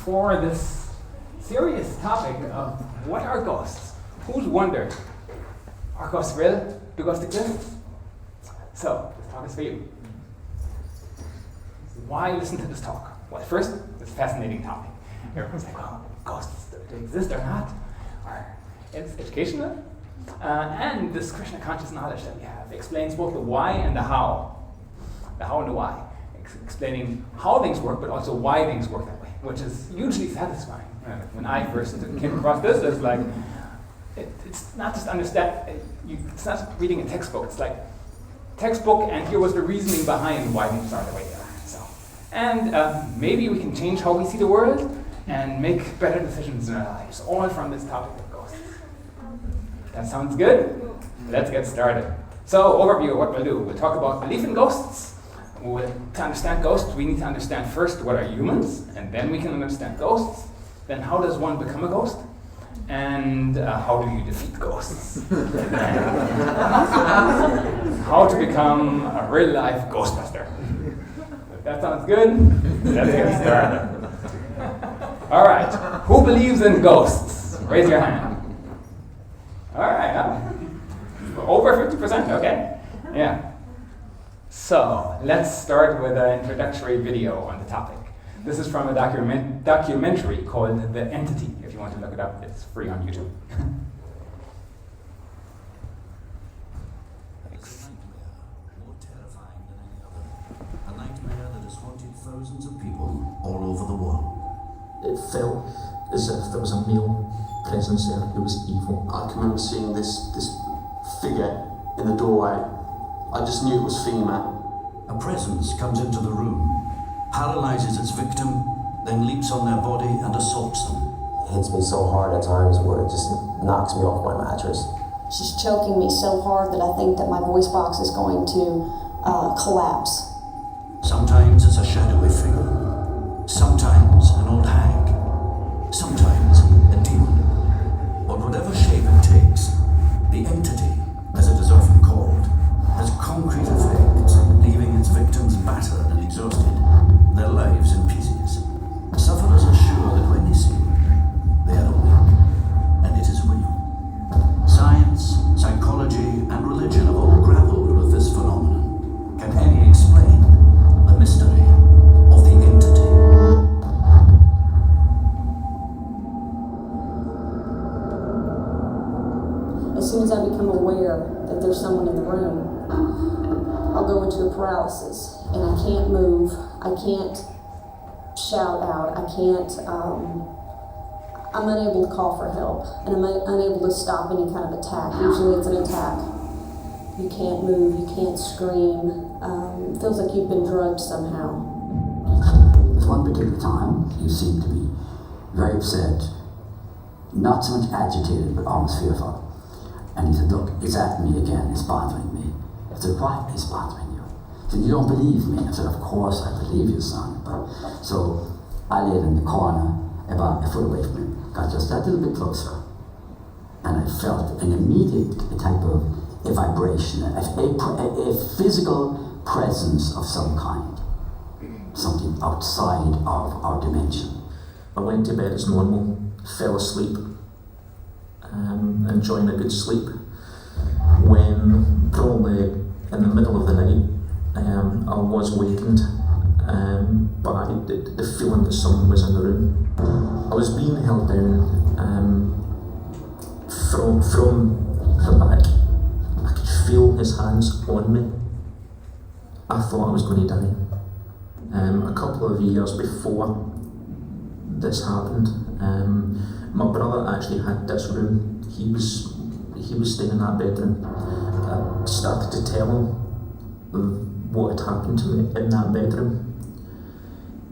for this serious topic of what are ghosts? Who's wondered? Are ghosts real? Do ghosts exist? So, this talk is for you. Why listen to this talk? Well, first, it's a fascinating topic. Everyone's like, well, ghosts, do they exist or not? Or it's educational. And this Krishna conscious knowledge that we have explains both the why and the how. The how and the why. Explaining how things work, but also why things work that way, which is hugely satisfying. When I first came across this, it's like, it's not just understand, it's not reading a textbook, it's like textbook and here was the reasoning behind why things are the way they are. So, and maybe we can change how we see the world and make better decisions in our lives, all from this topic of ghosts. That sounds good? Let's get started. So, overview of what we'll do. We'll talk about belief in ghosts. To understand ghosts, we need to understand first what are humans, and then we can understand ghosts. Then how does one become a ghost? And how do you defeat ghosts? How to become a real-life ghostbuster. If that sounds good, let's get started. All right, who believes in ghosts? Raise your hand. All right, over 50%, okay? Yeah. So, let's start with an introductory video on the topic. This is from a documentary called The Entity. If you want to look it up, it's free on YouTube. Thanks. More terrifying than any other. A nightmare that has haunted thousands of people all over the world. It felt as if there was a male presence there who was evil. I can remember seeing this figure in the doorway. I just knew it was female. A presence comes into the room, paralyzes its victim, then leaps on their body and assaults them. It hits me so hard at times where it just knocks me off my mattress. She's choking me so hard that I think that my voice box is going to collapse. Sometimes it's a shadowy figure, sometimes an old hag, sometimes a demon. But whatever shape it takes, the entity, as it is often called, has concrete effects, leaving its victims battered and exhausted, their lives in pieces. Sufferers are sure that when they see it, they are awake, and it is real. Science, psychology, and religion have all grappled with this phenomenon. Can any explain the mystery of the entity? As soon as I become aware that there's someone in the room, I'll go into a paralysis, and I can't move, I can't shout out, I'm unable to call for help, and I'm unable to stop any kind of attack. Usually it's an attack. You can't move, you can't scream, it feels like you've been drugged somehow. At one particular time, you seemed to be very upset, not so much agitated, but almost fearful. And he said, look, it's at me again, it's bothering me. I said, what is bothering you? He said, you don't believe me? I said, of course I believe you, son. So I laid in the corner, about a foot away from him, got just that little bit closer. And I felt an immediate type of a vibration, a physical presence of some kind. Something outside of our dimension. I went to bed as normal, fell asleep, enjoying a good sleep. When probably in the middle of the night, I was wakened by the feeling that someone was in the room. I was being held down from the back. I could feel his hands on me. I thought I was going to die. A couple of years before this happened, my brother actually had this room. He was staying in that bedroom. I started to tell him what had happened to me in that bedroom.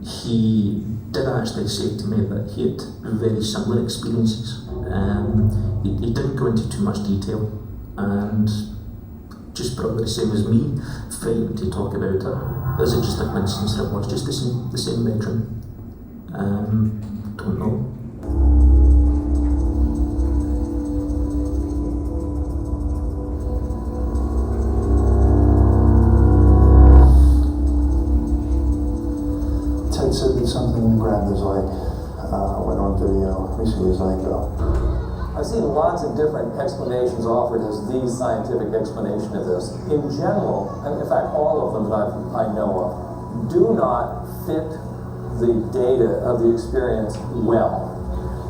He did actually say to me that he had very similar experiences. He didn't go into too much detail, and just probably the same as me, frightened to talk about it. Is it just a coincidence that it was just the same bedroom? Don't know. Ted said that something grabbed his leg. went on to Miseries like I've seen lots of different explanations offered as the scientific explanation of this. In general, and in fact all of them that I know of, do not fit the data of the experience well.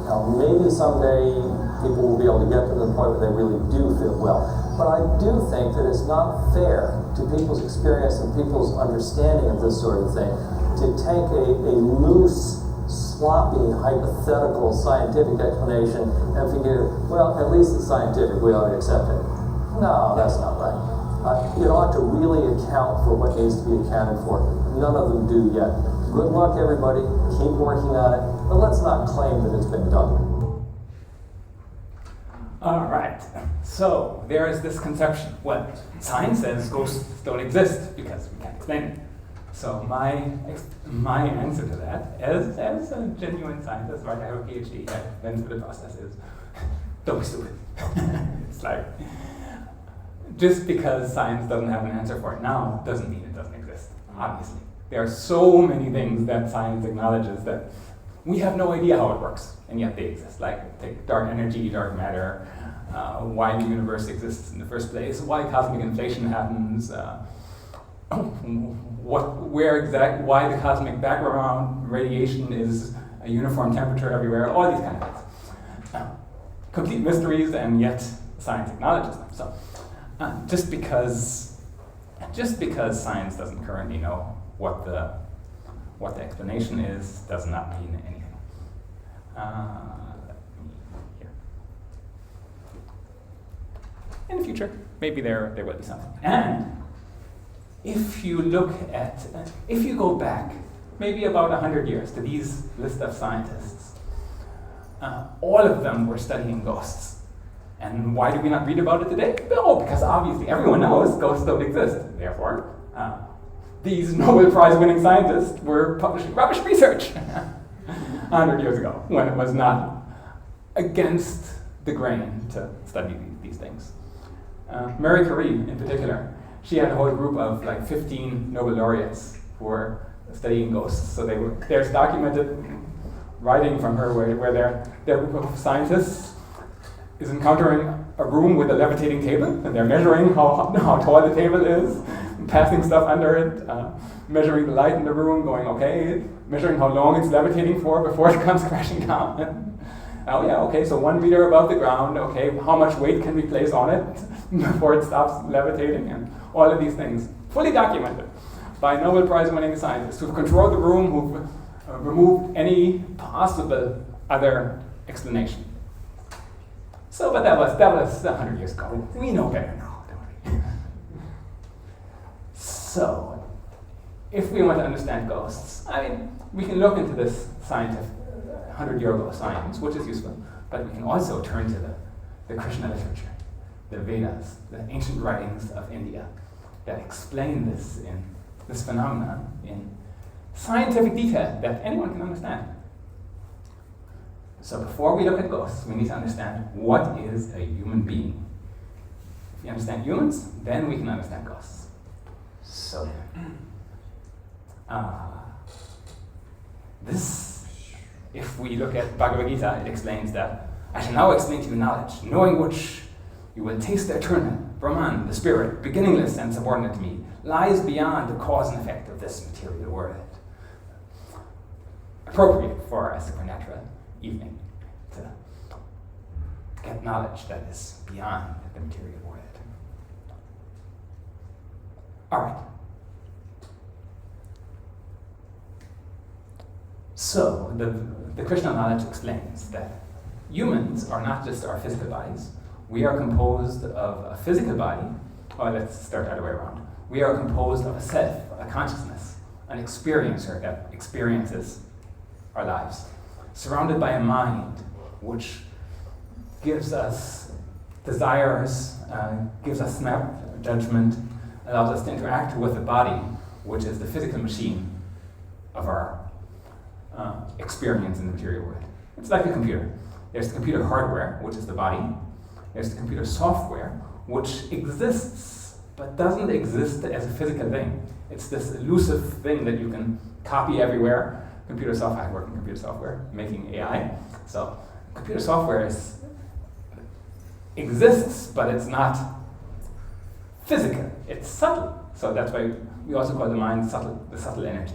Now maybe someday people will be able to get to the point where they really do fit well. But I do think that it's not fair to people's experience and people's understanding of this sort of thing to take a loose, sloppy, hypothetical scientific explanation and figure, well, at least it's scientific, we ought to accept it. No, that's not right. It ought to really account for what needs to be accounted for. None of them do yet. Good luck, everybody. Keep working on it, but let's not claim that it's been done. All right, so there is this conception. Well, science says ghosts don't exist because we can't explain it. So my answer to that, as a genuine scientist, right, I have a PhD, I've been through the process, is don't be stupid. It's like, just because science doesn't have an answer for it now doesn't mean it doesn't exist, obviously. There are so many things that science acknowledges that we have no idea how it works, and yet they exist. Like, take dark energy, dark matter, why the universe exists in the first place, why cosmic inflation happens, why the cosmic background radiation is a uniform temperature everywhere, all these kind of things. Complete mysteries, and yet science acknowledges them. So, just because science doesn't currently know what the explanation is, does not mean anything. Here. In the future, maybe there will be something. And if you go back maybe about 100 years to these list of scientists, all of them were studying ghosts. And why do we not read about it today? No, because obviously everyone knows ghosts don't exist. Therefore, these Nobel Prize winning scientists were publishing rubbish research 100 years ago, when it was not against the grain to study these things. Marie Curie, in particular, she had a whole group of like 15 Nobel laureates who were studying ghosts. So there's documented writing from her where their group of scientists is encountering a room with a levitating table, and they're measuring how tall the table is, passing stuff under it, measuring the light in the room, going, okay, measuring how long it's levitating for before it comes crashing down. Oh yeah, okay, so 1 meter above the ground, okay, how much weight can we place on it before it stops levitating, and all of these things, fully documented by Nobel Prize winning scientists who've controlled the room, who've removed any possible other explanation. So, but that was 100 years ago. We know better now, don't we? So, if we want to understand ghosts, I mean, we can look into this scientific 100-year-ago science, which is useful, but we can also turn to the Krishna literature, the Vedas, the ancient writings of India that explain this phenomenon in scientific detail that anyone can understand. So before we look at ghosts, we need to understand what is a human being. If we understand humans, then we can understand ghosts. So, if we look at Bhagavad Gita, it explains that I shall now explain to you knowledge, knowing which you will taste the eternal, Brahman, the spirit, beginningless and subordinate to me, lies beyond the cause and effect of this material world. Appropriate for a supernatural evening to get knowledge that is beyond the material world. All right. So the Krishna knowledge explains that humans are not just our physical bodies. We are composed of a physical body, or let's start the other way around. We are composed of a self, a consciousness, an experiencer that experiences our lives, surrounded by a mind which gives us desires, gives us snap judgment, allows us to interact with the body, which is the physical machine of our experience in the material world. It's like a computer. There's the computer hardware, which is the body. There's the computer software, which exists, but doesn't exist as a physical thing. It's this elusive thing that you can copy everywhere, computer software. I work in computer software, making AI. So computer software exists, but it's not physical. It's subtle. So that's why we also call the mind the subtle energy.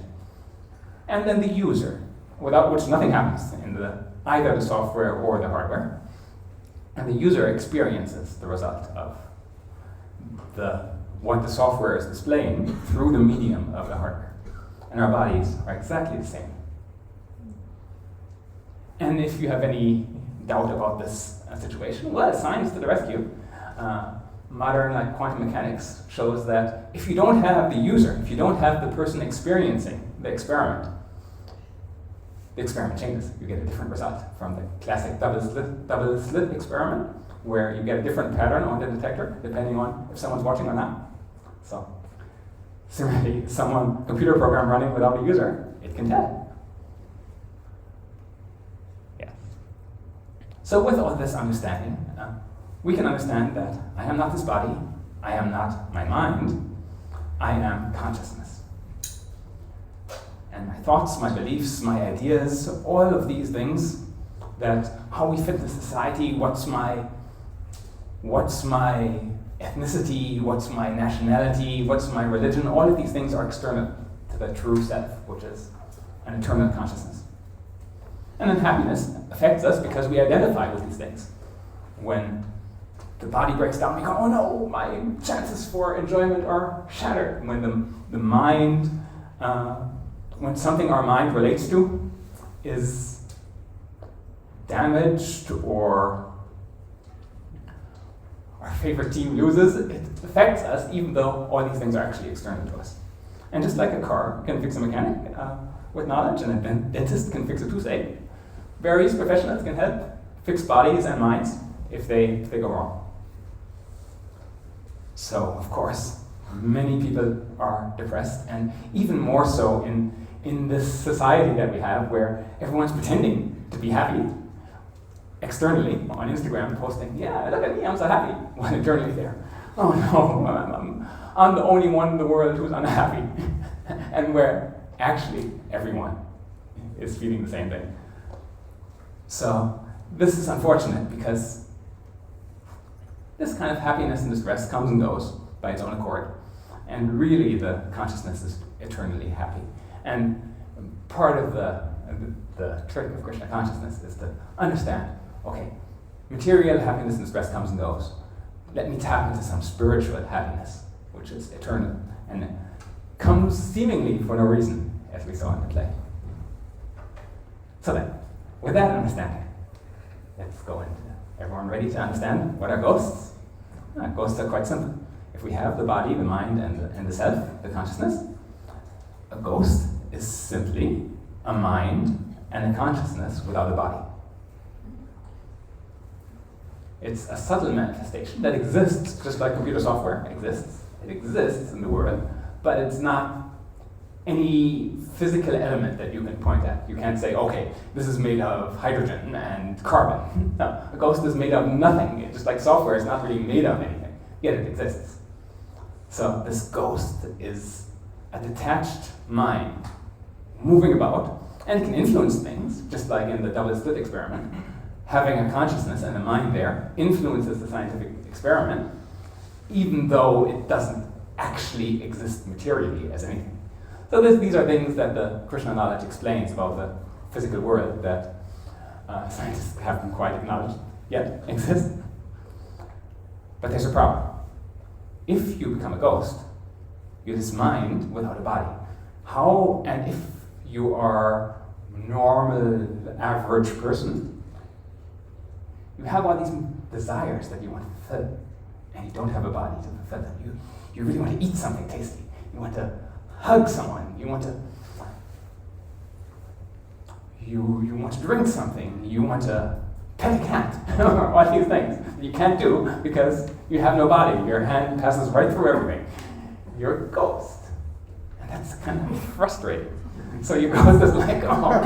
And then the user, without which nothing happens in either the software or the hardware. And the user experiences the result of what the software is displaying through the medium of the hardware. And our bodies are exactly the same. And if you have any doubt about this situation, well, science to the rescue. Modern quantum mechanics shows that if you don't have the user, if you don't have the person experiencing the experiment changes. You get a different result from the classic double slit experiment, where you get a different pattern on the detector depending on if someone's watching or not. So, similarly, computer program running without a user, it can tell. Yeah. So with all this understanding, we can understand that I am not this body, I am not my mind, I am consciousness. And my thoughts, my beliefs, my ideas, all of these things, that how we fit in society, what's my ethnicity, what's my nationality, what's my religion, all of these things are external to the true self, which is an eternal consciousness. And then happiness affects us because we identify with these things. When the body breaks down, we go, oh no, my chances for enjoyment are shattered. When the mind, when something our mind relates to is damaged or our favorite team loses, it affects us even though all these things are actually external to us. And just like a car can fix a mechanic with knowledge, and a dentist can fix a toothache, various professionals can help fix bodies and minds if they go wrong. So, of course, many people are depressed, and even more so in this society that we have, where everyone's pretending to be happy externally on Instagram, posting, yeah, look at me, I'm so happy, while internally there, oh no, I'm the only one in the world who's unhappy. And where actually everyone is feeling the same thing. So this is unfortunate, because this kind of happiness and distress comes and goes by its own accord. And really the consciousness is eternally happy. And part of the trick of Krishna consciousness is to understand, okay, material happiness and distress comes and goes. Let me tap into some spiritual happiness, which is eternal, and comes seemingly for no reason, as we saw in the play. So then, with that understanding, let's go into, everyone ready to understand what are ghosts? Ghosts are quite simple. If we have the body, the mind, and the self, the consciousness, a ghost is simply a mind and a consciousness without a body. It's a subtle manifestation that exists, just like computer software exists. It exists in the world, but it's not any physical element that you can point at. You can't say, okay, this is made of hydrogen and carbon. No, a ghost is made of nothing. Just like software is not really made of anything, yet it exists. So this ghost is a detached mind moving about, and it can influence things, just like in the double slit experiment. Having a consciousness and a mind there influences the scientific experiment, even though it doesn't actually exist materially as anything. So these are things that the Krishna knowledge explains about the physical world that scientists haven't quite acknowledged yet exist. But there's a problem. If you become a ghost, you're this mind without a body. How, and if you are a normal, average person, you have all these desires that you want to fulfill, and you don't have a body to fulfill them. You really want to eat something tasty. You want to hug someone. You want to drink something. You want to pet a cat. All these things that you can't do because you have no body. Your hand passes right through everything. You're a ghost, and that's kind of frustrating. So your ghost is like, oh.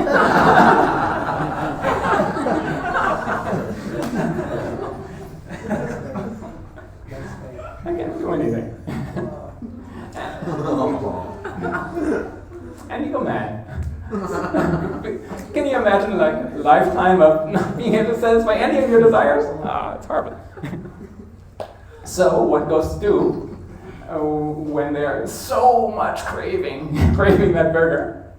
I can't do anything. And you go mad. lifetime of not being able to satisfy any of your desires? It's horrible. So what ghosts do when there's so much craving that burger,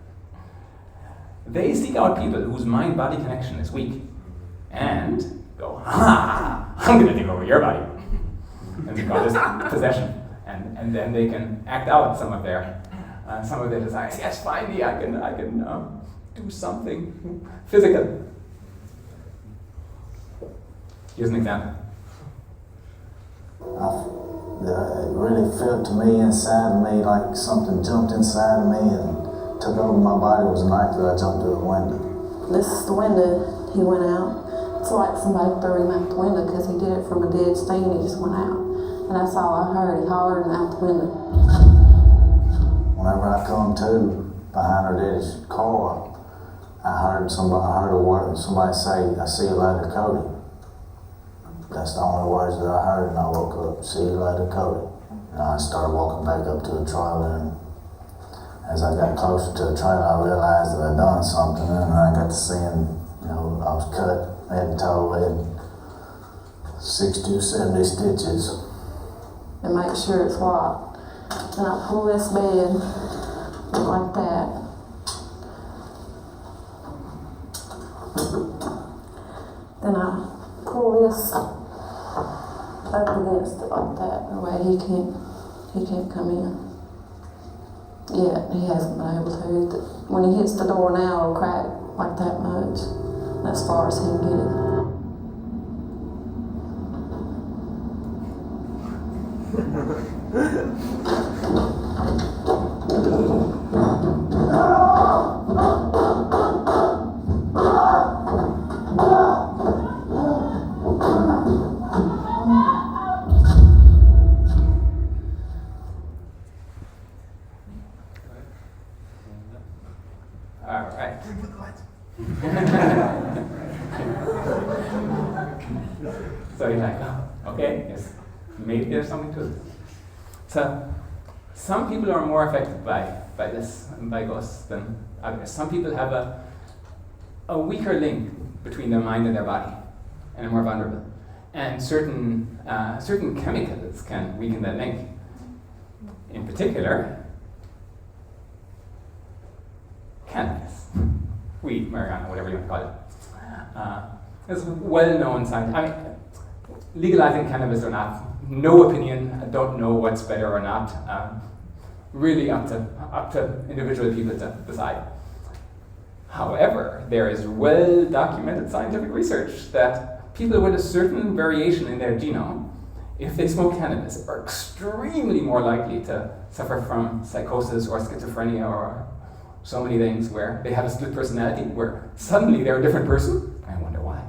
they seek out people whose mind-body connection is weak and go, I'm going to take over your body. And they call this possession. And then they can act out some of their desires. Yes, finally, I can do something physical. Here's an example. It really felt to me inside of me like something jumped inside of me and took over my body. It was a night that I jumped through the window. This is the window he went out. It's like somebody threw him out the window because he did it from a dead stand. He just went out. And that's all I heard. He hollered and out the window. Whenever I come to behind her daddy's car, I heard a word, somebody say, "I see you later, Cody." That's the only words that I heard, and I woke up, "See you later, Cody." And I started walking back up to the trailer, and as I got closer to the trailer, I realized that I'd done something, and I got to seeing, I was cut head to toe, had 60 or 70 stitches. And make sure it's locked. And I pull this bed like that. Then I pull this up against it like that. That way he can't come in. Yet he hasn't been able to. When he hits the door now, it'll crack like that much. As far as he can get it. All right. So you're like, okay, yes, maybe there's something to it. So some people are more affected by ghosts than others. Some people have a weaker link between their mind and their body, and are more vulnerable. And certain chemicals can weaken that link. In particular, cannabis, weed, marijuana, whatever you want to call it. It's well-known science. Legalizing cannabis or not, no opinion. I don't know what's better or not. Really up to individual people to decide. However, there is well-documented scientific research that people with a certain variation in their genome, if they smoke cannabis, are extremely more likely to suffer from psychosis or schizophrenia or so many things where they have a split personality, where suddenly they're a different person. I wonder why.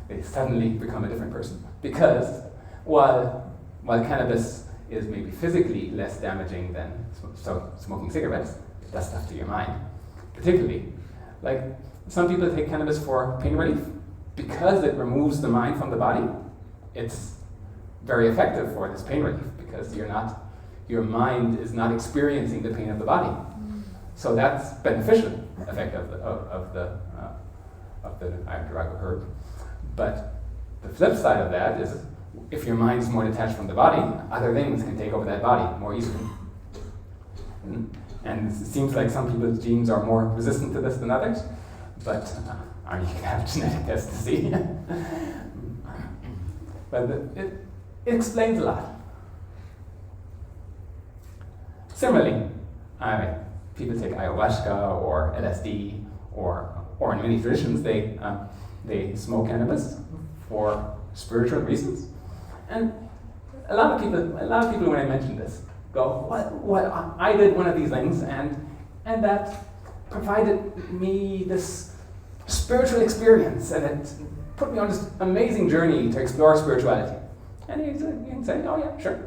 They suddenly become a different person. Because while cannabis is maybe physically less damaging than smoking cigarettes, it does stuff to your mind. Particularly, like some people take cannabis for pain relief. Because it removes the mind from the body, it's very effective for this pain relief because your mind is not experiencing the pain of the body. So that's beneficial effect of the herb. But the flip side of that is if your mind is more detached from the body, other things can take over that body more easily. And it seems like some people's genes are more resistant to this than others, but you can have a genetic test to see. But it explains a lot. Similarly, people take ayahuasca or LSD, or in many traditions they smoke cannabis for spiritual reasons. And a lot of people when I mention this go, what I did one of these things and that provided me this spiritual experience, and it put me on this amazing journey to explore spirituality. And you can say, oh yeah, sure.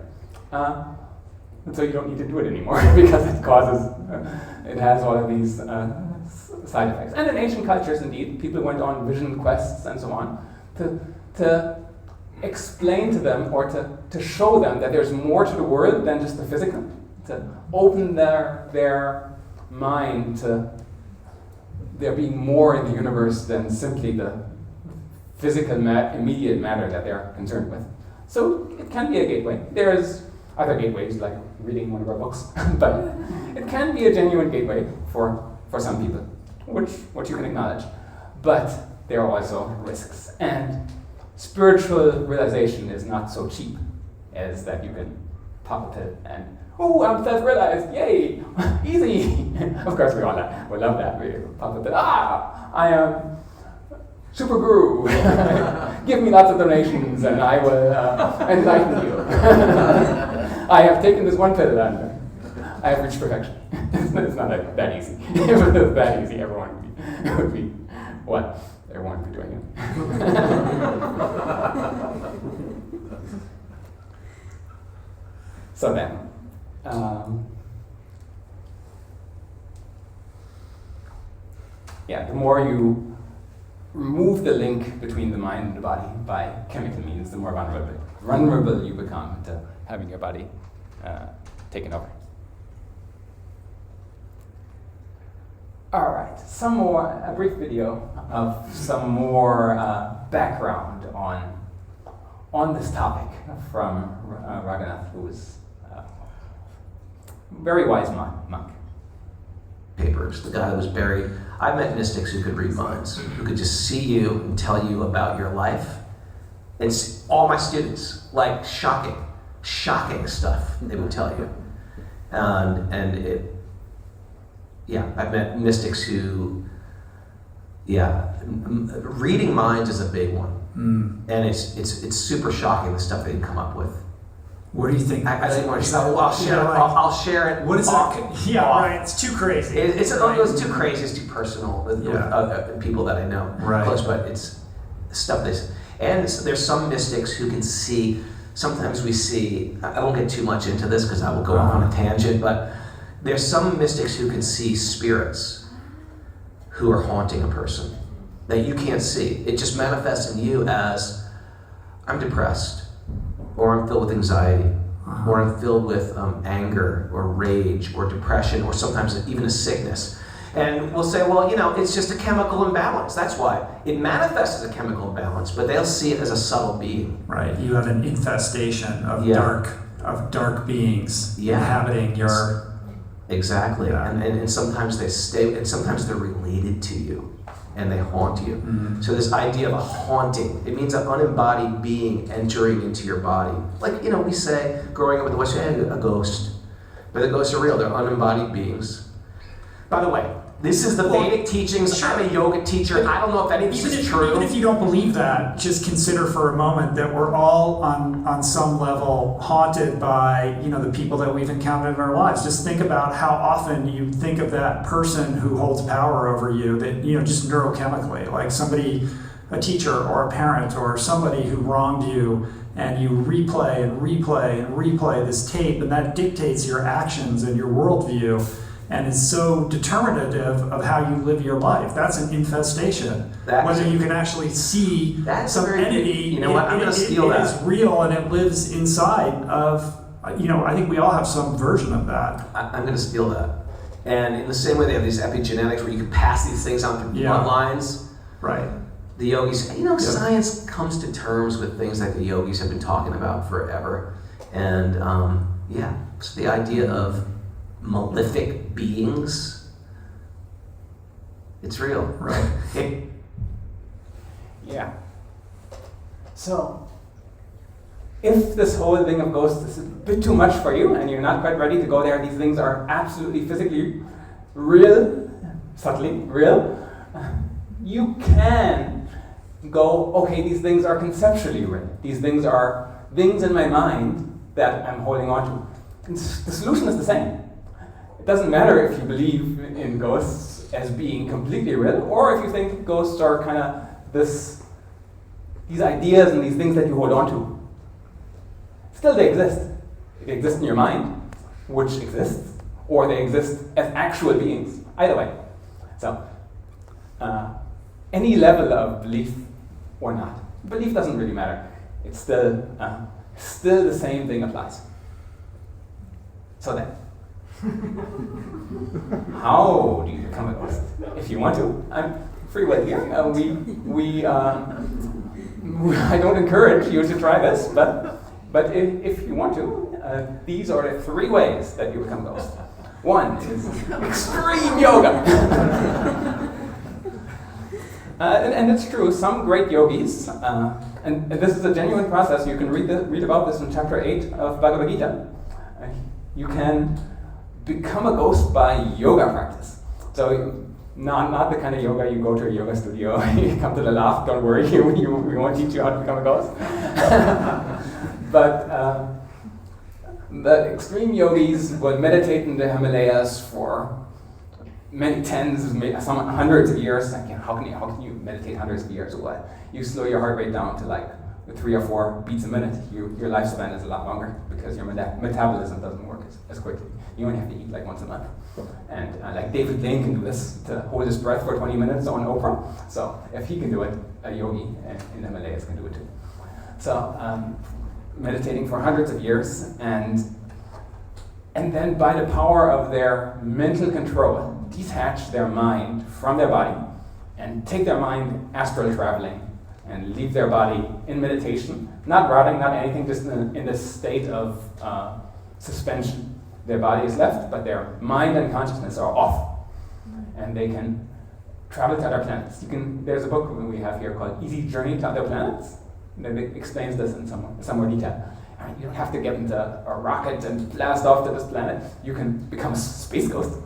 And so you don't need to do it anymore because it has all of these side effects. And in ancient cultures, indeed, people went on vision quests and so on to explain to them or to show them that there's more to the world than just the physical, to open their mind to there being more in the universe than simply the physical immediate matter that they're concerned with. So it can be a gateway. There's other gateways, like reading one of our books, but it can be a genuine gateway for some people, which you can acknowledge. But there are also risks, and spiritual realization is not so cheap as that you can pop a pill and, oh, I'm self-realized, yay, easy. Of course, we all love that. We pop a pill, I am super guru. Give me lots of donations and I will enlighten you. I have taken this one pill and I have reached perfection. It's not that easy. If it was that easy, everyone would be what? Everyone would be doing it. So then, the more you remove the link between the mind and the body by chemical means, the more vulnerable you become to having your body taken over. All right, a brief video of some more background on this topic from Raghunath, who is a very wise monk. Papers, the guy that was buried. I've met mystics who could read minds, who could just see you and tell you about your life. It's all my students, like shocking stuff they would tell you. I've met mystics who, reading minds is a big one. And it's super shocking, the stuff they can come up with. What do you think? I'll share it. What is that? Yeah, right. It's too crazy. It's too crazy. It's too personal with people that I know close, but it's stuff and there's some mystics who can see. Sometimes we see. I won't get too much into this because I will go off on a tangent, but there's some mystics who can see spirits who are haunting a person that you can't see. It just manifests in you as, I'm depressed, or I'm filled with anxiety, or I'm filled with anger, or rage, or depression, or sometimes even a sickness. And we'll say, well, it's just a chemical imbalance. That's why. It manifests as a chemical imbalance, but they'll see it as a subtle being. Right. You have an infestation of dark beings inhabiting your... Exactly. Yeah. And sometimes they stay, and sometimes they're related to you, and they haunt you. Mm-hmm. So this idea of a haunting, it means an unembodied being entering into your body. Like, we say, growing up with the West, a ghost. But the ghosts are real. They're unembodied beings. By the way, this is the Vedic teachings. Sure. I'm a yoga teacher. I don't know if any of this is true. Even if you don't believe that, just consider for a moment that we're all on some level haunted by the people that we've encountered in our lives. Just think about how often you think of that person who holds power over you, that just neurochemically, like somebody, a teacher or a parent or somebody who wronged you, and you replay and replay and replay this tape, and that dictates your actions and your worldview. And is so determinative of how you live your life. That's an infestation. Whether you can actually see some entity, I'm going to steal that. It is real and it lives inside of, I think we all have some version of that. I'm going to steal that. And in the same way they have these epigenetics where you can pass these things on through bloodlines. Right. The yogis, science comes to terms with things that the yogis have been talking about forever. And so the idea of malefic beings, it's real. Right. Yeah. So, if this whole thing of ghosts is a bit too much for you and you're not quite ready to go there, these things are absolutely physically real, subtly real, you can go, okay, these things are conceptually real. These things are things in my mind that I'm holding on to. And the solution is the same. It doesn't matter if you believe in ghosts as being completely real, or if you think ghosts are kind of these ideas and these things that you hold on to. Still, they exist. They exist in your mind, which exists, or they exist as actual beings. Either way. So, any level of belief or not, belief doesn't really matter. It's still the same thing applies. So then, How do you become a ghost? If you want to, I'm free will here. I don't encourage you to try this, but if you want to, these are the 3 ways that you become a ghost. 1 is extreme yoga. And it's true, some great yogis, and this is a genuine process, you can read about this in chapter 8 of Bhagavad Gita. You can become a ghost by yoga practice. So not the kind of yoga you go to a yoga studio, you come to the loft, don't worry, we won't teach you how to become a ghost. But the extreme yogis will meditate in the Himalayas for many tens, some hundreds of years. Like, how can you meditate hundreds of years or what? You slow your heart rate down to like 3 or 4 beats a minute. Your lifespan is a lot longer because your metabolism doesn't work as quickly. You only have to eat like once a month. And like David Blaine can do this, to hold his breath for 20 minutes on Oprah. So if he can do it, a yogi in the Himalayas can do it too. So meditating for hundreds of years, and then by the power of their mental control, detach their mind from their body and take their mind astral traveling and leave their body in meditation, not rotting, not anything, just in this state of suspension. Their body is left, but their mind and consciousness are off, and they can travel to other planets. There's a book we have here called Easy Journey to Other Planets that explains this in some more detail. You don't have to get into a rocket and blast off to this planet. You can become a space ghost.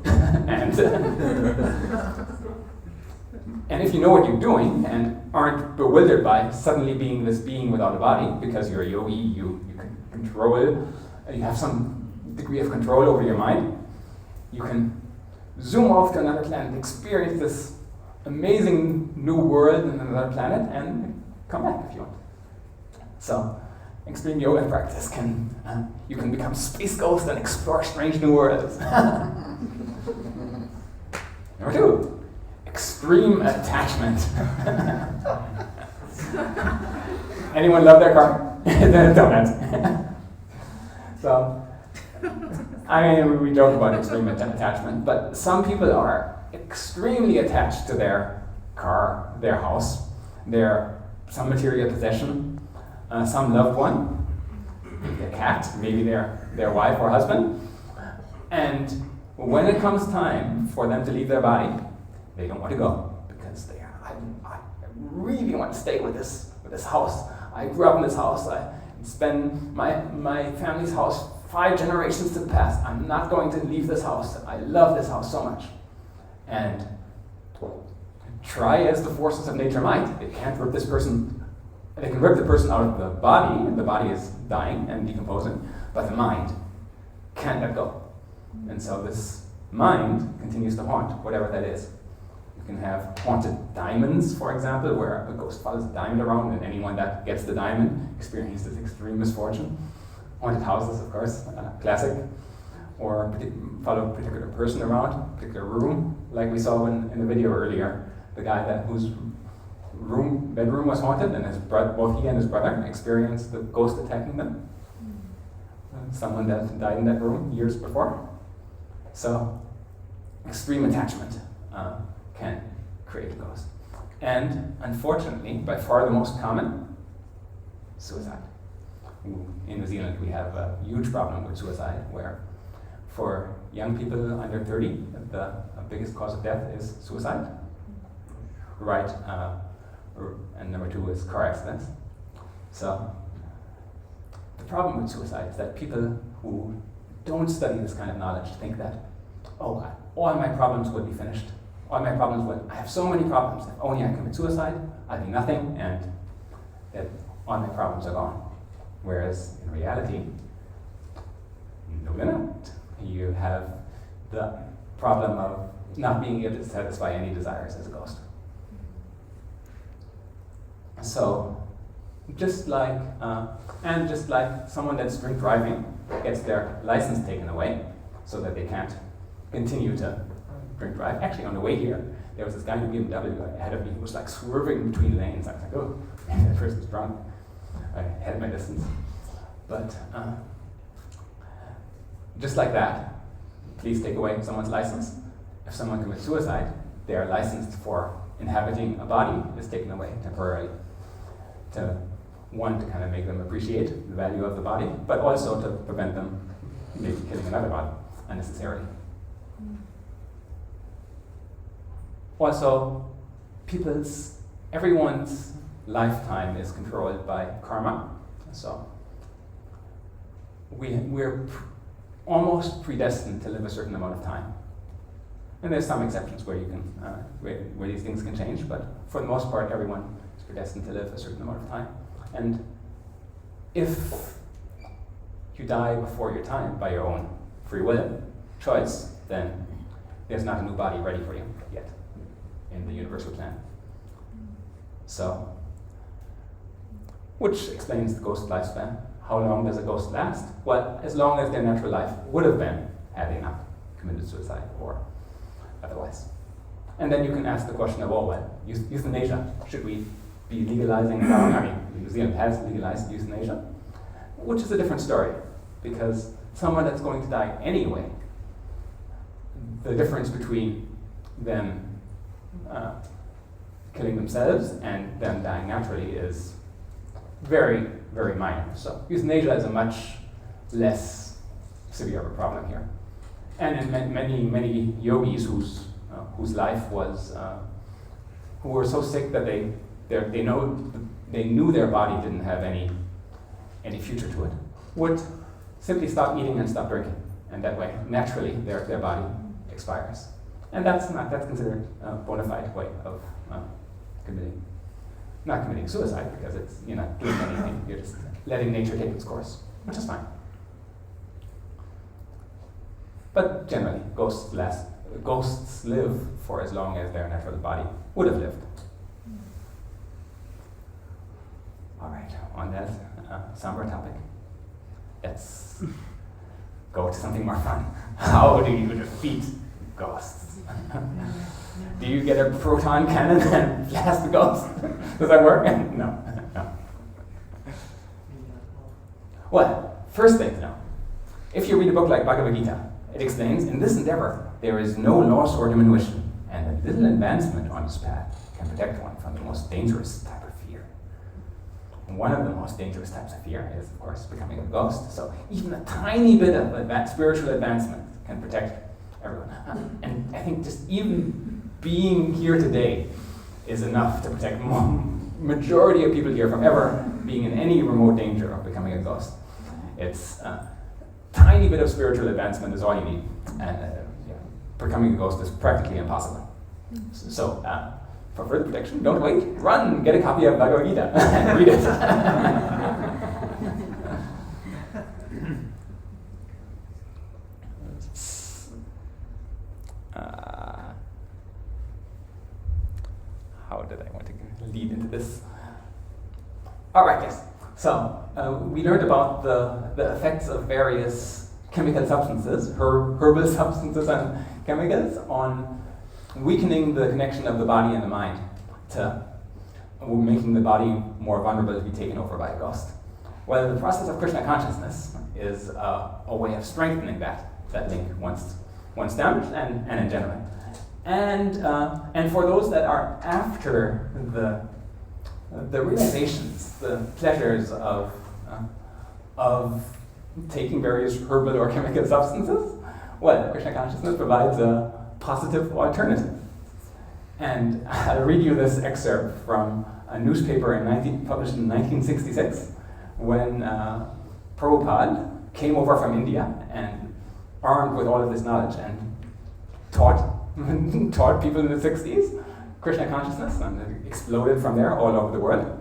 And if you know what you're doing and aren't bewildered by suddenly being this being without a body, because you're a yogi, you can control, you have some degree of control over your mind, you can zoom off to another planet, experience this amazing new world in another planet, and come back if you want. So, extreme yoga practice you can become space ghost and explore strange new worlds. Number 2, extreme attachment. Anyone love their car? Don't answer. So, I mean, we joke about extreme attachment, but some people are extremely attached to their car, their house, some material possession, some loved one, their cat, maybe their wife or husband. And when it comes time for them to leave their body, they don't want to go because I really want to stay with this house. I grew up in this house. I spend my family's house 5 generations to the past. I'm not going to leave this house. I love this house so much. And try as the forces of nature might, they can't rip this person. They can rip the person out of the body, and the body is dying and decomposing, but the mind can't let go. And so this mind continues to haunt whatever that is. You can have haunted diamonds, for example, where a ghost follows a diamond around, and anyone that gets the diamond experiences extreme misfortune. Haunted houses, of course, classic. Or follow a particular person around, a particular room, like we saw in the video earlier. The guy whose bedroom was haunted, and both he and his brother experienced the ghost attacking them. Someone that died in that room years before. So, extreme attachment can create a ghost. And unfortunately, by far the most common, suicide. In New Zealand, we have a huge problem with suicide, where for young people under 30, the biggest cause of death is suicide. Right, and number 2 is car accidents. So, the problem with suicide is that people who don't study this kind of knowledge think that, oh, all my problems will be finished. I have so many problems. If only I commit suicide, I'll be nothing, and that all my problems are gone. Whereas in reality, no, they're not. You have the problem of not being able to satisfy any desires as a ghost. So, just like someone that's drink driving gets their license taken away so that they can't continue to drink drive. Actually, on the way here, there was this guy in a BMW ahead of me who was like swerving between lanes. I was like, oh, that person's drunk. I had my distance. But just like that, please take away someone's license. If someone commits suicide, their license for inhabiting a body is taken away temporarily. To kind of make them appreciate the value of the body, but also to prevent them maybe killing another body unnecessarily. Also, everyone's lifetime is controlled by karma. So we're almost predestined to live a certain amount of time. And there's some exceptions where you can where these things can change, but for the most part, everyone is predestined to live a certain amount of time. And if you die before your time by your own free will choice, then there's not a new body ready for you yet in the universal plan. So, which explains the ghost lifespan. How long does a ghost last? Well, as long as their natural life would have been had they not committed suicide or otherwise. And then you can ask the question of, euthanasia. Should we be legalizing it now? I mean, New Zealand has legalized euthanasia, which is a different story, because someone that's going to die anyway, the difference between them killing themselves and them dying naturally is very, very minor. So euthanasia is a much less severe of a problem here. And in many yogis whose life was, who were so sick that they knew their body didn't have any future to it, would simply stop eating and stop drinking, and that way naturally their body expires. And that's considered a bona fide way of not committing suicide, because you're not doing anything, you're just letting nature take its course, which is fine. But generally, ghosts live for as long as their natural body would have lived. All right, on that somber topic, let's go to something more fun. How do you defeat ghosts? Do you get a proton cannon and blast the ghost? Does that work? No. Well, first thing, if you read a book like Bhagavad Gita, it explains, in this endeavor, there is no loss or diminution, and a little advancement on this path can protect one from the most dangerous type of fear. And one of the most dangerous types of fear is, of course, becoming a ghost. So even a tiny bit of spiritual advancement can protect everyone. And I think just even being here today is enough to protect majority of people here from ever being in any remote danger of becoming a ghost. It's tiny bit of spiritual advancement is all you need, and becoming a ghost is practically impossible. So, for further protection, don't wait, run, get a copy of Bhagavad Gita and read it. How did I want to lead into this? All right, yes. So, we learned about the effects of various chemical substances, herbal substances and chemicals, on weakening the connection of the body and the mind, to making the body more vulnerable to be taken over by a ghost. Well, the process of Krishna consciousness is a way of strengthening that link once damaged and in general. And for those that are after the realizations, the pleasures of taking various herbal or chemical substances, well, Krishna consciousness provides a positive alternative. And I'll read you this excerpt from a newspaper published in 1966, when Prabhupada came over from India and armed with all of this knowledge and taught people in the 60s Krishna consciousness, and it exploded from there all over the world.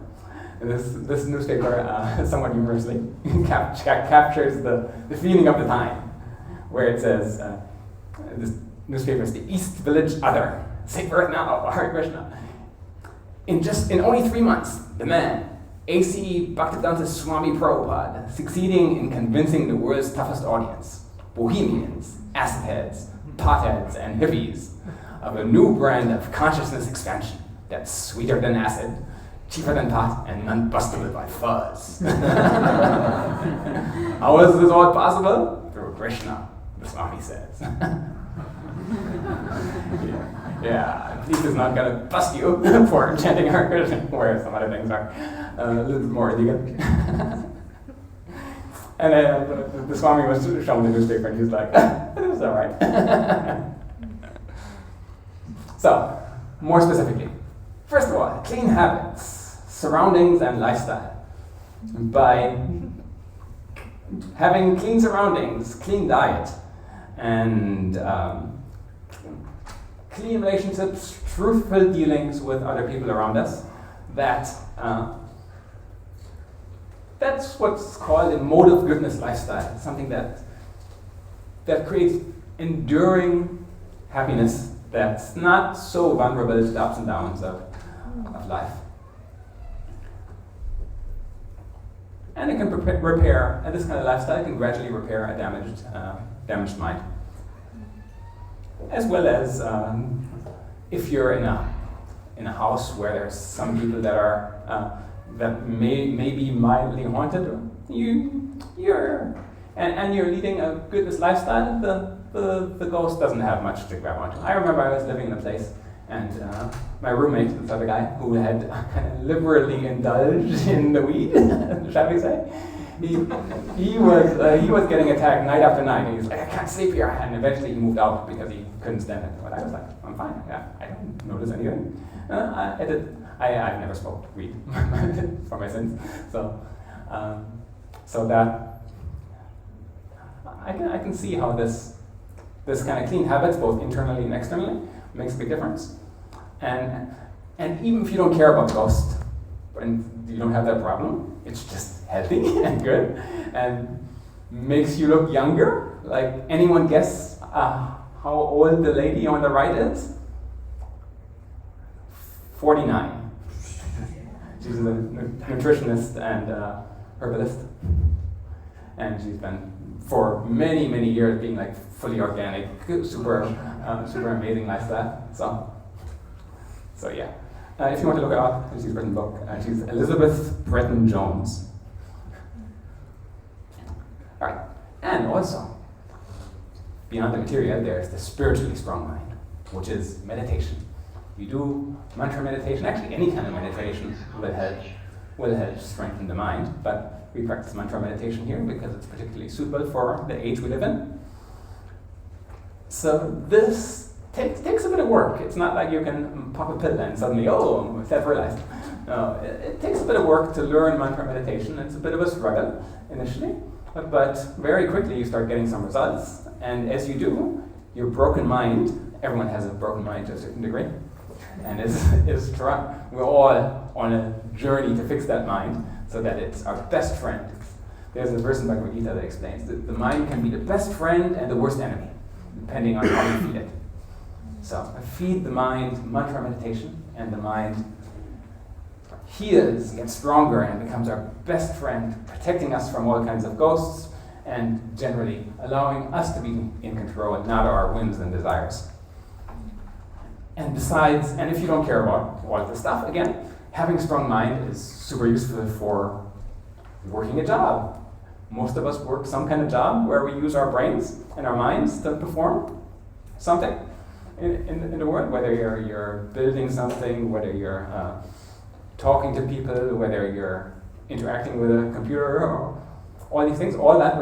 This newspaper, somewhat humorously, captures the feeling of the time, where it says, this newspaper is the East Village Other. Say birth now, Hare Krishna. In only 3 months, the man, A.C. Bhaktivedanta Swami Prabhupada, succeeding in convincing the world's toughest audience, bohemians, acid heads, potheads, and hippies, of a new brand of consciousness expansion that's sweeter than acid, cheaper than pot, and unbustable by fuzz. How is this all possible? Through Krishna, the Swami says. Yeah, police is not gonna bust you for chanting Hare Krishna, where some other things are a little bit more illegal. And the Swami was showing the newspaper, and he was like, "This is all right." So, more specifically, first of all, clean habits, surroundings, and lifestyle. By having clean surroundings, clean diet, and clean relationships, truthful dealings with other people around us, that's what's called a mode of goodness lifestyle, something that creates enduring happiness that's not so vulnerable to the ups and downs of life. And it can repair, and this kind of lifestyle can gradually repair a damaged mind. As well as if you're in a house where there's some people that are that may be mildly haunted, you're leading a goodness lifestyle, the ghost doesn't have much to grab onto. I remember I was living in a place, and my roommate, this other guy, who had kind of liberally indulged in the weed, shall we say, he was getting attacked night after night, and he was like, "I can't sleep here," and eventually he moved out because he couldn't stand it. But I was like, "I'm fine. Yeah, I don't notice anything." I've never smoked weed for my sins, so that I can see how this kind of clean habits, both internally and externally, makes a big difference. And even if you don't care about ghosts and you don't have that problem, it's just healthy and good and makes you look younger. Like, anyone guess how old the lady on the right is? 49. She's a nutritionist and herbalist, and she's been for many, many years being like fully organic, super amazing lifestyle. So yeah. If you want to look her up, she's written a book. She's Elizabeth Breton Jones. All right, and also beyond the material, there's the spiritually strong mind, which is meditation. You do mantra meditation, actually any kind of meditation will help strengthen the mind, but we practice mantra meditation here because it's particularly suitable for the age we live in. So this takes a bit of work. It's not like you can pop a pill and suddenly, I'm self-realized. No, it takes a bit of work to learn mantra meditation. It's a bit of a struggle initially, but very quickly you start getting some results, and as you do, your broken mind, everyone has a broken mind to a certain degree, and we're all on a journey to fix that mind so that it's our best friend. There's a verse in Bhagavad Gita that explains that the mind can be the best friend and the worst enemy, depending on how you feed it. So I feed the mind mantra meditation, and the mind heals, gets stronger, and becomes our best friend, protecting us from all kinds of ghosts, and generally allowing us to be in control, not our whims and desires. And besides, and if you don't care about all this stuff, again, having a strong mind is super useful for working a job. Most of us work some kind of job where we use our brains and our minds to perform something in the world, whether you're building something, whether you're talking to people, whether you're interacting with a computer, or all these things. All that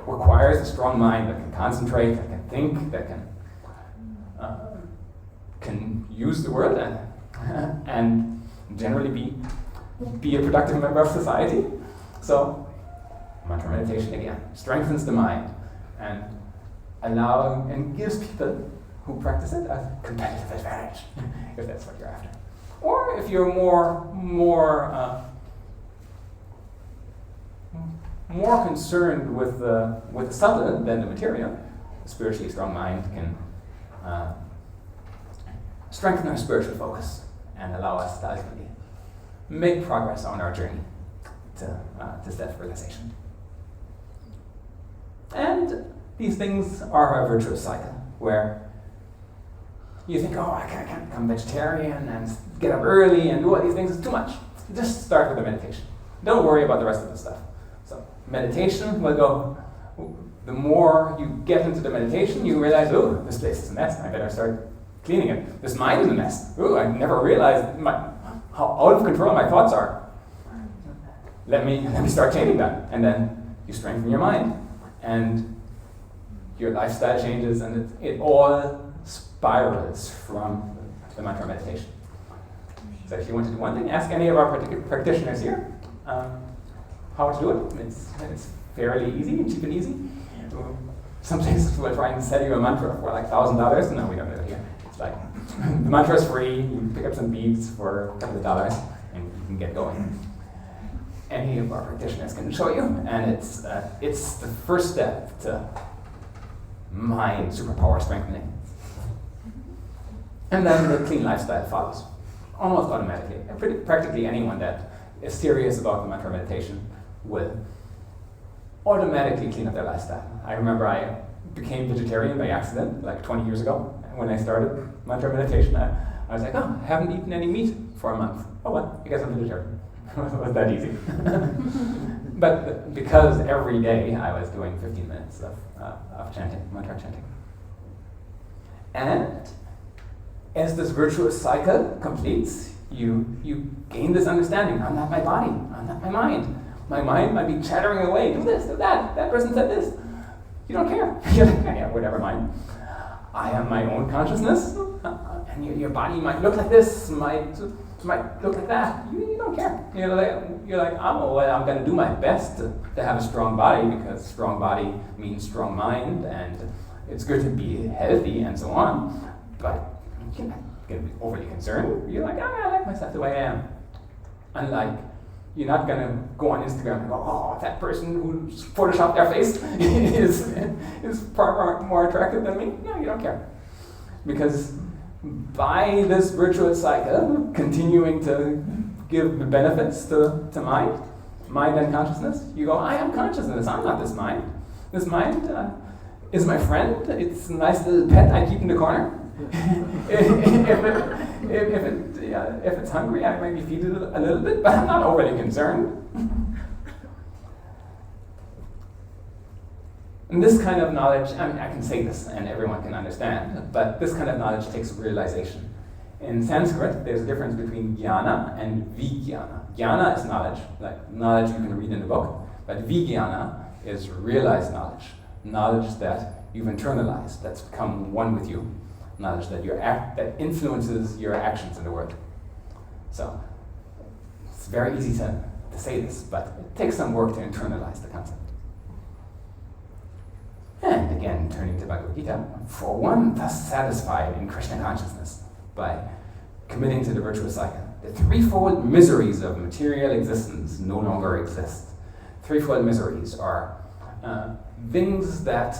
requires a strong mind that can concentrate, that can think, that can use the world and generally be a productive member of society. So mantra meditation again strengthens the mind and gives people who practice it a competitive advantage, if that's what you're after. Or if you're more concerned with the subtle than the material, a spiritually strong mind can strengthen our spiritual focus and allow us to ultimately make progress on our journey to self-realization. And these things are a virtuous cycle where you think, I can't become vegetarian and get up early and do all these things, it's too much. Just start with the meditation. Don't worry about the rest of the stuff. So meditation will go the more you get into the meditation, you realize, oh, this place is a mess. I better start cleaning it. This mind is a mess. Oh, I never realized how out of control my thoughts are. Let me start changing that. And then you strengthen your mind, and your lifestyle changes, and it all spirals from the mantra meditation. So if you want to do one thing, ask any of our practitioners here how to do it. It's fairly easy, cheap and easy. Some places will try and sell you a mantra for like $1,000. No, we don't do it here. It's like, the mantra is free, you pick up some beads for a couple of dollars, and you can get going. Any of our practitioners can show you, and it's the first step to mind superpower strengthening. And then the clean lifestyle follows, almost automatically. Practically anyone that is serious about the mantra meditation will automatically clean up their lifestyle. I remember I became vegetarian by accident, like 20 years ago. When I started mantra meditation, I was like, oh, I haven't eaten any meat for a month. Oh well, I guess I'm vegetarian. It was that easy. But because every day I was doing 15 minutes of chanting, mantra chanting. And as this virtuous cycle completes, you gain this understanding. I'm not my body, I'm not my mind. My mind might be chattering away, do this, do that person said this. You don't care. You're like, yeah, whatever, mind. I am my own consciousness, and your body might look like this, might look like that. You don't care. You're like, oh, well, I'm going to do my best to have a strong body, because strong body means strong mind, and it's good to be healthy and so on. But you're not going to be overly concerned. You're like, I like myself the way I am. Unlike, you're not going to go on Instagram and go, oh, that person who photoshopped their face is far more attractive than me. No, you don't care. Because by this virtuous cycle, continuing to give benefits to mind and consciousness, you go, I am consciousness, I'm not this mind. This mind is my friend, it's a nice little pet I keep in the corner. If it's hungry, I maybe feed it a little bit, but I'm not overly concerned. And this kind of knowledge, I mean, I can say this and everyone can understand, but this kind of knowledge takes realization. In Sanskrit, there's a difference between jnana and vijnana. Jnana is knowledge, like knowledge you can read in a book, but vijnana is realized knowledge, knowledge that you've internalized, that's become one with you. Knowledge that that influences your actions in the world. So it's very easy to say this, but it takes some work to internalize the concept. And again, turning to Bhagavad Gita, for one thus satisfied in Krishna consciousness by committing to the virtuous cycle, the threefold miseries of material existence no longer exist. Threefold miseries are things that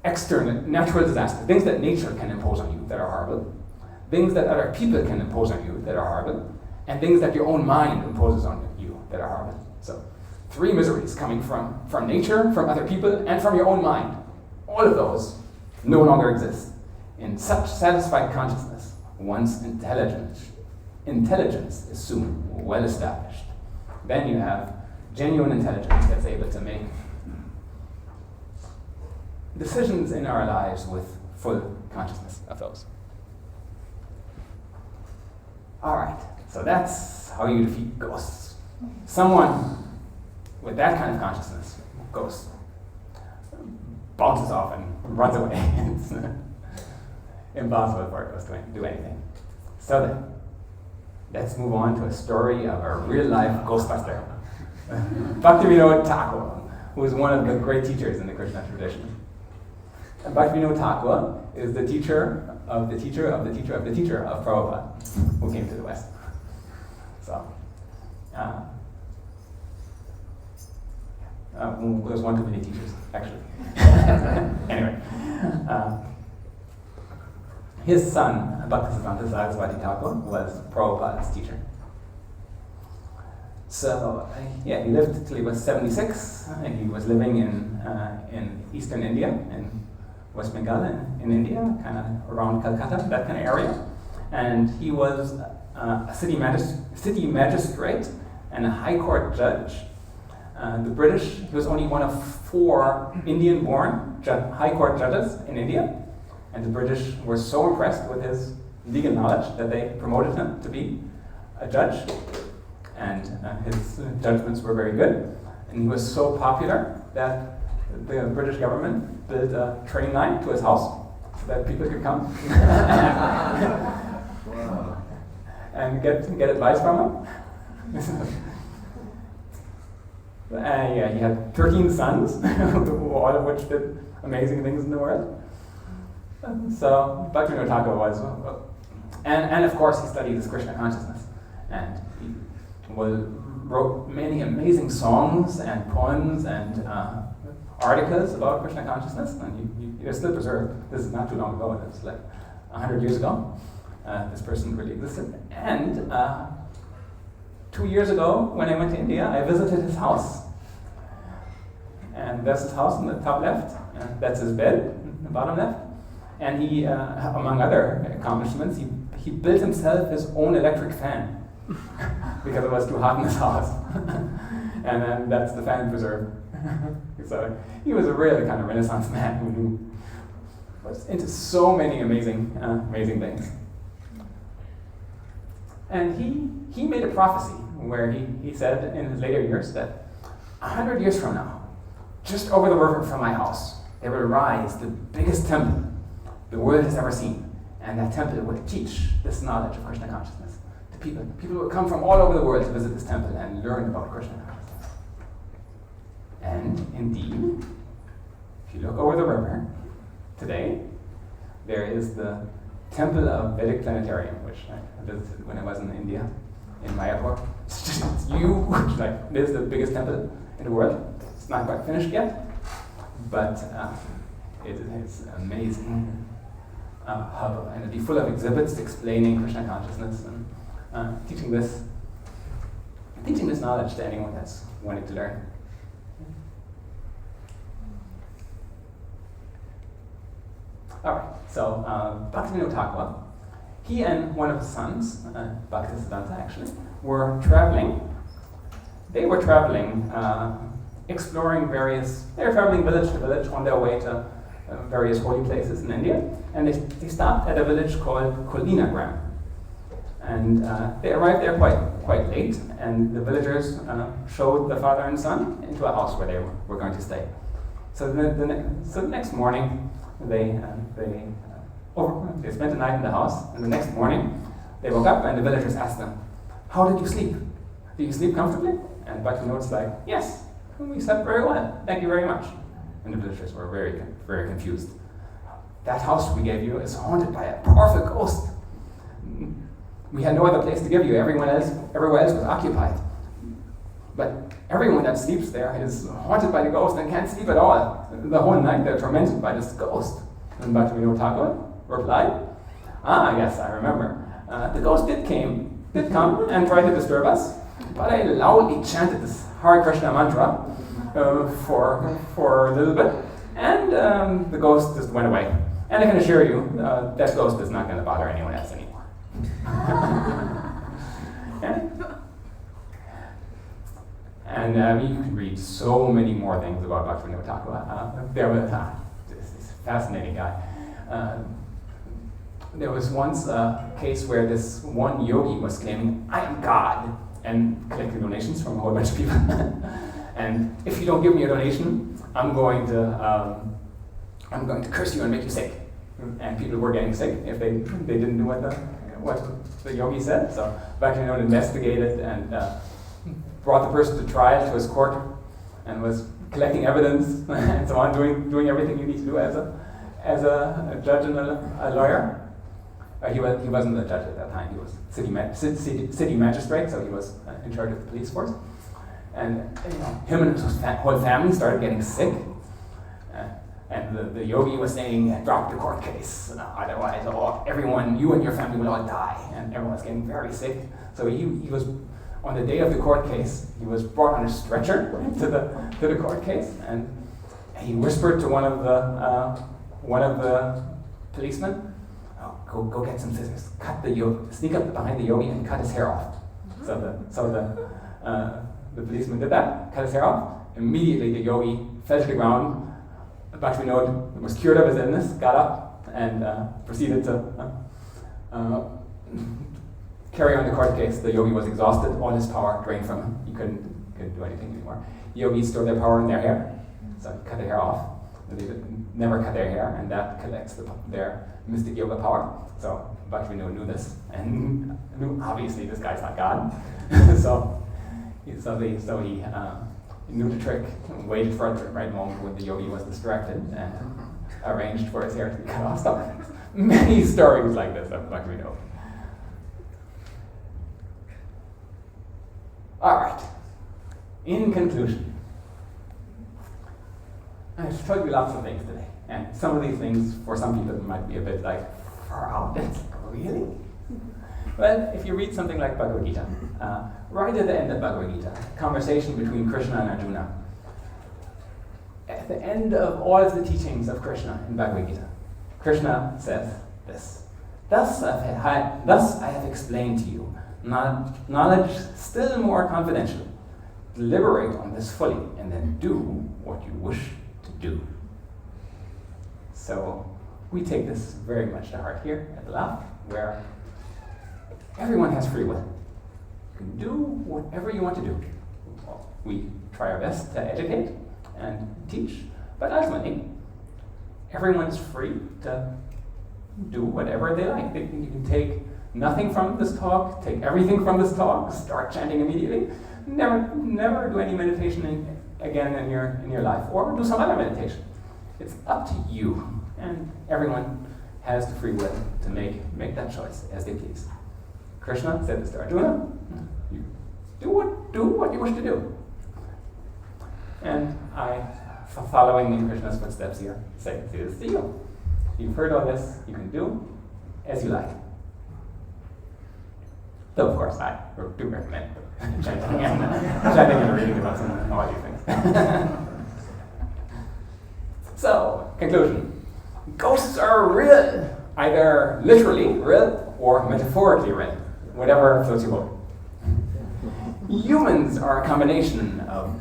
external, natural disasters, things that nature can impose on you that are horrible, things that other people can impose on you that are horrible, and things that your own mind imposes on you that are horrible. So, 3 miseries coming from nature, from other people, and from your own mind. All of those no longer exist. In such satisfied consciousness, one's intelligence is soon well established. Then you have genuine intelligence that's able to make decisions in our lives with full consciousness of those. Alright, so that's how you defeat ghosts. Someone with that kind of consciousness, ghost, bounces off and runs away. It's impossible for a ghost to do anything. So then, let's move on to a story of a real-life ghostbuster. Bhaktivinoda Thakur, who is one of the great teachers in the Krishna tradition. And Bhaktivinoda Thakur is the teacher of the teacher of the teacher of the teacher of Prabhupada, who came to the West. So, there's one too many teachers, actually. Anyway, his son, Bhaktisiddhanta Saraswati Thakur, was Prabhupada's teacher. So, he lived till he was 76, and he was living in eastern India, in West Bengal in India, kind of around Calcutta, that kind of area. And he was a city magistrate and a high court judge The British, he was only one of 4 Indian-born high court judges in India, and the British were so impressed with his legal knowledge that they promoted him to be a judge, and his judgments were very good, and he was so popular that the British government built a train line to his house so that people could come and get advice from him. Yeah, he had 13 sons, all of which did amazing things in the world. So Bhaktivinoda Thakur was, and of course he studied this Krishna consciousness, and he wrote many amazing songs and poems and articles about Krishna consciousness, and they're still preserved. This is not too long ago, it's like 100 years ago. This person really existed. And 2 years ago, when I went to India, I visited his house. And that's his house in the top left, and that's his bed in the bottom left. And he, among other accomplishments, he built himself his own electric fan because it was too hot in his house. And then that's the fan preserved. So he was a really kind of Renaissance man who was into so many amazing things. And he made a prophecy where he said in his later years that 100 years from now, just over the river from my house, there will rise the biggest temple the world has ever seen. And that temple would teach this knowledge of Krishna consciousness to people. People would come from all over the world to visit this temple and learn about Krishna consciousness. And indeed, if you look over the river today, there is the temple of Vedic Planetarium, which I visited when I was in India, in Mayapur. It's huge, like this is the biggest temple in the world. It's not quite finished yet, but it is amazing hub, and it'll be full of exhibits explaining Krishna consciousness and teaching this knowledge to anyone that's wanting to learn. All right, so Bhaktivinoda Thakur, he and one of his sons, Bhaktisiddhanta actually, were traveling. They were traveling, exploring they were traveling village to village on their way to various holy places in India, and they stopped at a village called Kolinagram. And they arrived there quite late, and the villagers showed the father and son into a house where they were going to stay. So the next morning, they spent the night in the house, and the next morning they woke up and the villagers asked them, "How did you sleep? Did you sleep comfortably?" And Bhaktivinoda's like, "Yes, we slept very well, thank you very much." And the villagers were very, very confused. "That house we gave you is haunted by a powerful ghost. We had no other place to give you, everywhere else was occupied. But everyone that sleeps there is haunted by the ghost and can't sleep at all. The whole night they're tormented by this ghost." And Bhaktivinoda Thakur replied, "Yes, I remember. The ghost did come and tried to disturb us, but I loudly chanted this Hare Krishna mantra for a little bit, and the ghost just went away. And I can assure you, that ghost is not going to bother anyone else anymore." And you can read so many more things about Bhaktivinoda Thakur. There was this fascinating guy. There was once a case where this one yogi was claiming, "I am God," and collecting donations from a whole bunch of people. "And if you don't give me a donation, I'm going to curse you and make you sick." And people were getting sick if they didn't do what the yogi said. So Bhaktivinoda investigated and brought the person to trial to his court, and was collecting evidence and so on, doing everything you need to do as a judge and a lawyer. He wasn't a judge at that time. He was city magistrate, so he was in charge of the police force. And him and his whole family started getting sick. And the yogi was saying, "Drop the court case, otherwise everyone, you and your family will all die." And everyone was getting very sick. So he was, on the day of the court case, he was brought on a stretcher to the court case, and he whispered to one of the policemen, go get some scissors, sneak up behind the yogi and cut his hair off. So the policeman did that, cut his hair off. Immediately the yogi fell to the ground. Bhakti Vinod was cured of his illness, got up, and proceeded to carry on the court case. The yogi was exhausted, all his power drained from him. He couldn't do anything anymore. Yogis store their power in their hair, so cut their hair off. They never cut their hair, and that collects their mystic yoga power. So Bhakti Vinod knew this, and knew obviously this guy's not God. so he knew the trick, and waited for the right moment when the yogi was distracted, and arranged for his hair to be cut off. So many stories like this of Bhakti Vinod. All right. In conclusion, I've told you lots of things today, and some of these things, for some people, might be a bit like, wow, that's really? Well, if you read something like Bhagavad Gita, right at the end of Bhagavad Gita, conversation between Krishna and Arjuna, at the end of all of the teachings of Krishna in Bhagavad Gita, Krishna says this: Thus I have explained to you knowledge still more confidential. Deliberate on this fully, and then do what you wish to do. So we take this very much to heart here at the lab, where everyone has free will. You can do whatever you want to do. We try our best to educate and teach, but ultimately, everyone's free to do whatever they like. You can take nothing from this talk, take everything from this talk, start chanting immediately, never do any meditation again in your life, or do some other meditation. It's up to you, and everyone has the free will to make that choice as they please. Krishna said this to Arjuna: you do what you wish to do. And I, following in Krishna's footsteps here, say this to you. You've heard all this, you can do as you like. Though, of course, I do recommend chanting and reading the books and all these things. So, conclusion. Ghosts are real, either literally real or metaphorically real, whatever floats your boat. Humans are a combination of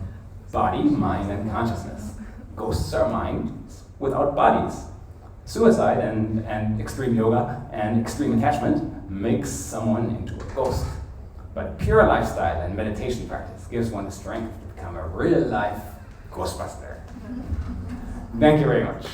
body, mind, and consciousness. Ghosts are minds without bodies. Suicide and extreme yoga and extreme attachment makes someone into a ghost. But pure lifestyle and meditation practice gives one the strength to become a real-life ghostbuster. Thank you very much.